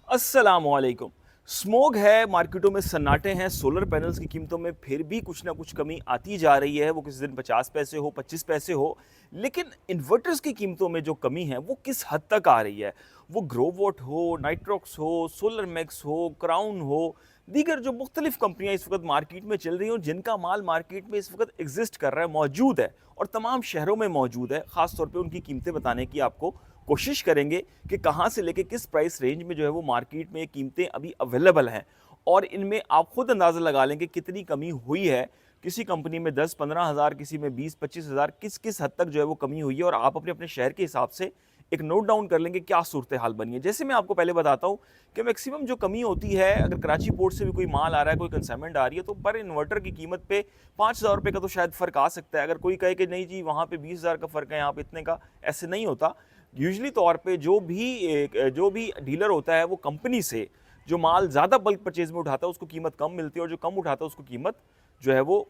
अस्सलामुअलैकुम। स्मॉग है, मार्केटों में सन्नाटे हैं, सोलर पैनल्स की कीमतों में फिर भी कुछ ना कुछ कमी आती जा रही है। वो किसी दिन 50 पैसे हो, 25 पैसे हो, लेकिन इन्वर्टर्स की कीमतों में जो कमी है, वो किस हद तक आ रही है? वो ग्रोवोट हो, नाइट्रॉक्स हो, सोलर मैक्स हो, क्राउन हो, दीगर जो मुख्तलिफ कंपनियां इस वक्त मार्केट में चल रही हैं और जिनका माल मार्केट में इस वक्त एग्जिस्ट कर रहा है, मौजूद है और तमाम शहरों में मौजूद है। ख़ास तौर पे उनकी कीमतें बताने की आपको कोशिश करेंगे कि कहाँ से लेके किस प्राइस रेंज में जो है वो मार्केट में ये कीमतें अभी अवेलेबल हैं और इनमें आप खुद अंदाज़ा लगा लें कि कितनी कमी हुई है। किसी कंपनी में 10-15 हज़ार, किसी में 20-25 हज़ार, किस किस हद तक जो है वो कमी हुई है और आप अपने अपने शहर के हिसाब से एक नोट डाउन कर लेंगे क्या सूरत हाल बनी है। जैसे मैं आपको पहले बताता हूँ कि मैक्सिमम जो कमी होती है, अगर कराची पोर्ट से भी कोई माल आ रहा है, कोई कंसाइनमेंट आ रही है, तो पर इन्वर्टर की कीमत पे 5,000 रुपये का तो शायद फ़र्क आ सकता है। अगर कोई कहे कि नहीं जी वहाँ पे 20,000 का फ़र्क है, यहाँ पे इतने का, ऐसे नहीं होता। यूजुअली तौर पे जो भी डीलर होता है वो कंपनी से जो माल ज़्यादा बल्क परचेज में उठाता है उसको कीमत कम मिलती है और जो कम उठाता है उसको कीमत जो है वो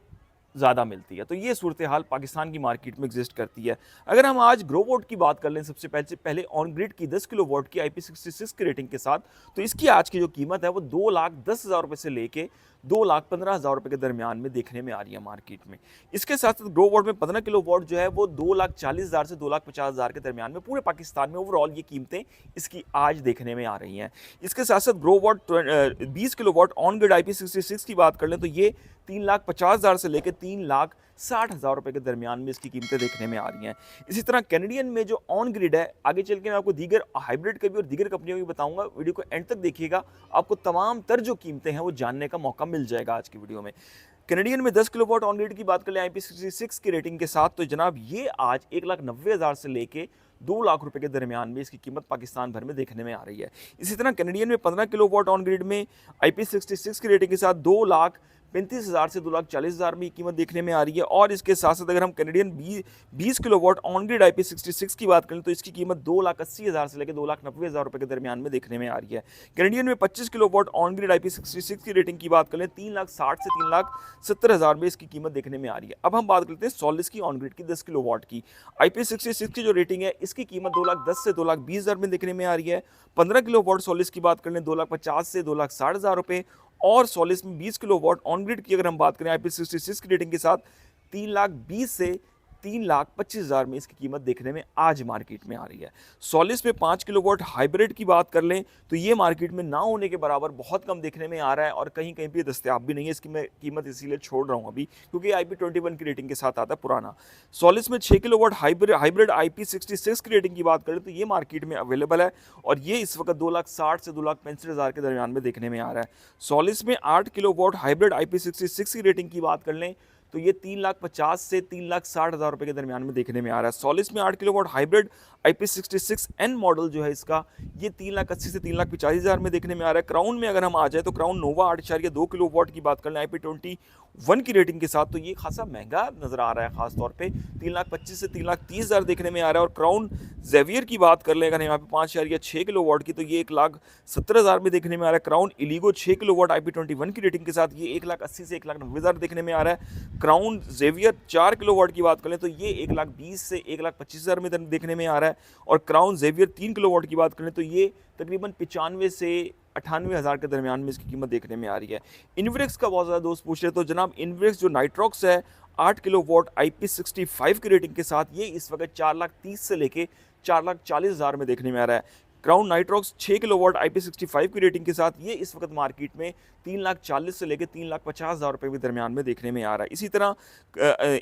ज़्यादा मिलती है। तो ये सूरत हाल पाकिस्तान की मार्केट में एग्जिस्ट करती है। अगर हम आज ग्रो वोट की बात कर लें, सबसे पहले ऑन ग्रिड की 10 किलो वोट की IP66 की रेटिंग के साथ, तो इसकी आज की जो कीमत है वो 2,10,000 रुपये से लेके 2,15,000 रुपये के दरमियान में देखने में आ रही है मार्केट में। इसके साथ साथ ग्रो वोट में 15 किलो वोट जो है वो 2,40,000 से 2,50,000 के दरमियान में पूरे पाकिस्तान में ओवरऑल ये कीमतें इसकी आज देखने में आ रही हैं। इसके साथ साथ grow vote 20 kilo vote on grid IP66 की बात कर लें तो ये 3,50,000 से लेकर 3,60,000 रुपये के दरमियान में इसकी कीमतें देखने में आ रही हैं। इसी तरह कैनेडियन में जो ऑन ग्रिड है, आगे चल के मैं आपको दीगर हाइब्रिड के भी और दीगर कंपनियों की बताऊंगा। वीडियो को एंड तक देखिएगा, आपको तमाम तर जो कीमतें हैं वो जानने का मौका मिल जाएगा आज की वीडियो में। कैनेडियन में 10 किलो वॉट ऑन ग्रिड की बात कर लें IP66 की रेटिंग के साथ, तो जनाब ये आज 1,90,000 से लेके 2 लाख रुपए के दरमियान में इसकी कीमत पाकिस्तान भर में देखने में आ रही है। इसी तरह कैनेडियन में 15 किलो वॉट ऑन ग्रिड में IP66 की रेटिंग के साथ 2,35,000 से 2,40,000 में कीमत देखने में आ रही है। और इसके साथ साथ अगर हम Canadian 20 kilo watt on grid IP66 की बात करें तो इसकी कीमत 2,80,000 से लेकर 2,90,000 रुपए के दरमियान में देखने में आ रही है। कैनेडियन में 25 kilo watt on grid IP66 की रेटिंग की बात करें 3,60,000 से 3,70,000 में इसकी कीमत देखने में आ रही है। अब हम बात करते हैं सॉलिस की ऑन ग्रिड की 10 किलो वॉट की। IP66 की जो रेटिंग है इसकी कीमत 2,10,000 से 2,20,000 में देखने में आ रही है। 15 किलो वॉट सॉलिस की बात कर लें 2,50,000 से 2,60,000 रुपए। और सॉलिस में 20 किलो वॉट ऑन ग्रिड की अगर हम बात करें IP66 की रेटिंग के साथ 3,20,000 से 3,25,000 में इसकी कीमत देखने में आज मार्केट में आ रही है। सॉलिस में 5 किलो वॉट हाइब्रिड की बात कर लें तो ये मार्केट में ना होने के बराबर बहुत कम देखने में आ रहा है और कहीं कहीं भी दस्तयाब भी नहीं है। इसकी मैं कीमत इसीलिए छोड़ रहा हूँ अभी, क्योंकि IP21 की रेटिंग के साथ आता है पुराना। सॉलिस में 6 किलो वॉट हाइब्रिड IP66 की रेटिंग की बात करें तो ये मार्केट में अवेलेबल है और ये इस वक्त 2,60,000 से 2,65,000 के दरमियान में देखने में आ रहा है। सॉलिस में 8 किलो वॉट हाइब्रिड IP66 की रेटिंग की बात कर लें तो ये 3,50,000 से 3,60,000 रुपए के दरमियान में देखने में आ रहा है। सॉलिस में 8 kilo watt hybrid IP66N model जो है इसका, ये 3,80,000 से 3,45,000 में देखने में आ रहा है। क्राउन में अगर हम आ जाए तो क्राउन नोवा 8.2 किलो वॉट की बात कर लें IP21 की रेटिंग के साथ, तो ये खासा महंगा नजर आ रहा है। खासतौर पे 3,25,000 से 3,30,000 देखने में आ रहा है। और क्राउन जेवियर की बात कर लें अगर यहाँ पे 5.6 किलो वॉट की, तो ये 1,70,000 में देखने में आ रहा है। क्राउन इलीगो 6 किलो वॉट IP21 की रेटिंग के साथ ये 1,80,000 से 1,90,000 देखने में आ रहा है। क्राउन जेवियर 4 किलो वॉट की बात करें तो ये 1,20,000 से 1,25,000 में देखने में आ रहा है। और क्राउन जेवियर 3 किलो वॉट की बात करें तो ये तकरीबन 95 से 98,000 के दरमियान में इसकी कीमत देखने में आ रही है। इन्वेक्स का बहुत ज़्यादा दोस्त पूछ रहे तो जनाब इन्वेक्स जो नाइट्रॉक्स है 8 किलो वॉट IP65 की रेटिंग के साथ, ये इस वक्त 4,30,000 से लेके 4,40,000 में देखने में आ रहा है। Crown Nitrox 6 kilo watt IP65 की रेटिंग के साथ, ये इस वक्त मार्केट में 3,40,000 से लेकर 3,50,000 रुपये के दरमियान में देखने में आ रहा है। इसी तरह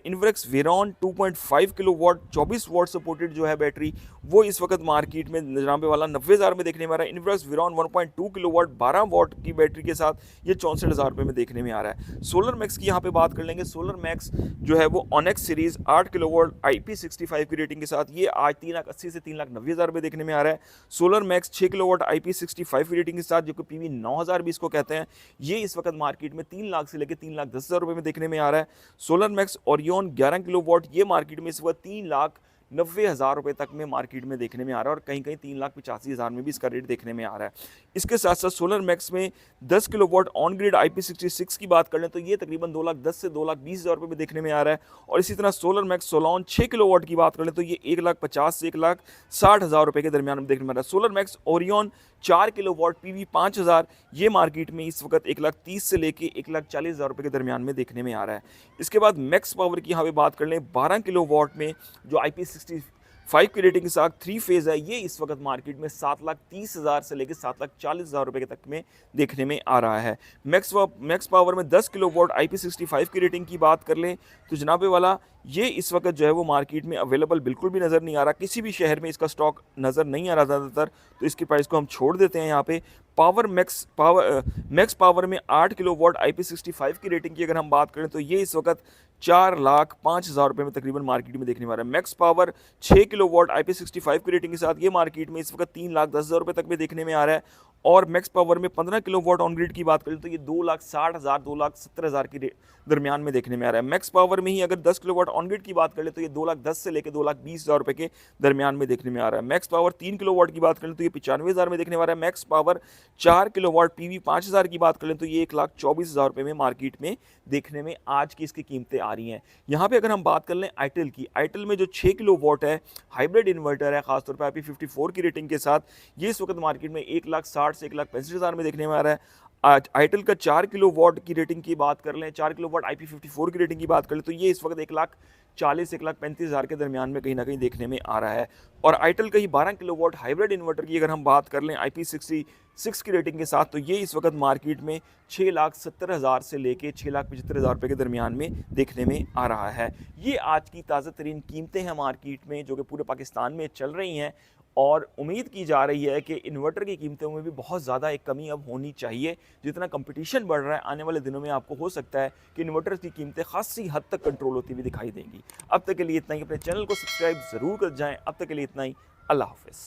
Inverex Veyron 2.5 kilo watt 24 watt supported जो है बैटरी, वो इस वक्त मार्केट में जनाबे वाला 90,000 में देखने में आ रहा है। Inverex Veyron 1.2 kilo watt 12 what की बैटरी के साथ ये 64,000 रुपये में देखने में आ रहा है। सोलर मैक्स की यहाँ पे बात कर लेंगे। सोलर मैक्स जो है वो onyx series 8 kilo watt IP65 की रेटिंग के साथ, ये आज 3,80,000 से 3,90,000 रुपये देखने में आ रहा है। Solar max 6 kilo watt IP65 की रेटिंग के साथ, जो कि PV 9000 भी इसको कहते हैं, ये इस वक्त मार्केट में 3 लाख से लेकर 3,10,000 रुपये में देखने में आ रहा है। Solar max Orion 11 kilo watt, ये मार्केट में इस वक्त 3,90,000 90,000 रुपये तक में मार्केट में देखने में आ रहा है और कहीं-कहीं 3,85,000 में भी इसका रेट देखने में आ रहा है। इसके साथ-साथ सोलर मैक्स में 10 किलोवाट ऑन ग्रिड IP66 की बात कर लें तो ये तकरीबन 2,10,000 से 2,20,000 रुपये में देखने में आ रहा है और इसी तरह सोलर मैक्स सोलॉन 6 किलोवाट की बात कर लें तो ये 1,50,000 से 1,60,000 रुपये के दरमियान में देखने में आ रहा है। Solar max Orion 4 kilowatt PV 5000 ये मार्केट में इस वक्त 1,30,000 से लेके 1,40,000 रुपये के दरमियान में देखने में आ रहा है। इसके बाद मैक्स पावर की यहाँ पे बात कर लें 12 किलोवाट में जो IP65 की रेटिंग के साथ 3 फेज़ है, ये इस वक्त मार्केट में 7,30,000 से लेकर 7,40,000 रुपये तक में देखने में आ रहा है। मैक्स पावर में 10 किलोवाट IP65 की रेटिंग की बात कर लें तो जनाबे वाला ये इस वक्त जो है वो मार्केट में अवेलेबल बिल्कुल भी नज़र नहीं आ रहा, किसी भी शहर में इसका स्टॉक नज़र नहीं आ रहा ज़्यादातर, तो इसकी प्राइस को हम छोड़ देते हैं यहाँ पे। मैक्स पावर में 8 किलोवाट IP65 की रेटिंग की अगर हम बात करें तो ये इस वक्त 4,05,000 रुपये में तकरीबन मार्केट में देखने में आ रहा है। मैक्स पावर 6 किलोवाट IP65 की रेटिंग के साथ ये मार्केट में इस वक्त 3,10,000 रुपये तक में देखने में आ रहा है और मैक्स पावर में 15 किलोवाट ऑन ग्रिड की बात करें तो ये 2,60,000 2,70,000 के दरमियान में देखने में आ रहा है। मैक्स पावर में ही अगर 10 किलोवाट ऑन ग्रिड की बात कर ले तो ये 2,10,000 से लेकर 2,20,000 रुपये के दरमियान में देखने में आ रहा है। मैक्स पावर 3 किलोवाट की बात करें तो ये 95,000 में देखने में आ रहा है। मैक्स पावर 4 किलोवाट PV 5000 की बात करें तो ये 1,24,000 रुपये में मार्केट में देखने में आज की इसकी कीमतें आ रही हैं। यहाँ पे अगर हम बात कर लें आईटेल की, आईटेल में जो 6 किलोवाट है हाइब्रिड इन्वर्टर है, खासतौर पर IP54 की रेटिंग के साथ, ये इस वक्त मार्केट में 1,60,000 से 1,65,000 में देखने में आ रहा है। आज आईटेल का 4 किलोवाट की रेटिंग की बात कर लें, 4 किलोवाट IP54 की रेटिंग की बात कर लें तो ये इस वक्त 1,40,000 से 1,35,000 के दरमियान में कहीं ना कहीं देखने में आ रहा है। और आईटेल का ही 12 किलोवाट हाइब्रिड इन्वर्टर की अगर हम बात कर लें IP66 की रेटिंग के साथ तो ये इस वक्त मार्केट में 6,70,000 से लेके 6,75,000 रुपये के दरमियान में देखने में आ रहा है। ये आज की ताज़ा तरीन कीमतें हैं मार्केट में जो कि पूरे पाकिस्तान में चल रही हैं और उम्मीद की जा रही है कि इन्वर्टर की कीमतों में भी बहुत ज़्यादा एक कमी अब होनी चाहिए। जितना कंपटीशन बढ़ रहा है आने वाले दिनों में आपको हो सकता है कि इन्वर्टर की कीमतें खासी हद तक कंट्रोल होती हुई दिखाई देंगी। अब तक के लिए इतना ही, अपने चैनल को सब्सक्राइब ज़रूर कर जाएँ। अब तक के लिए इतना ही, अल्लाह हाफ़िज़।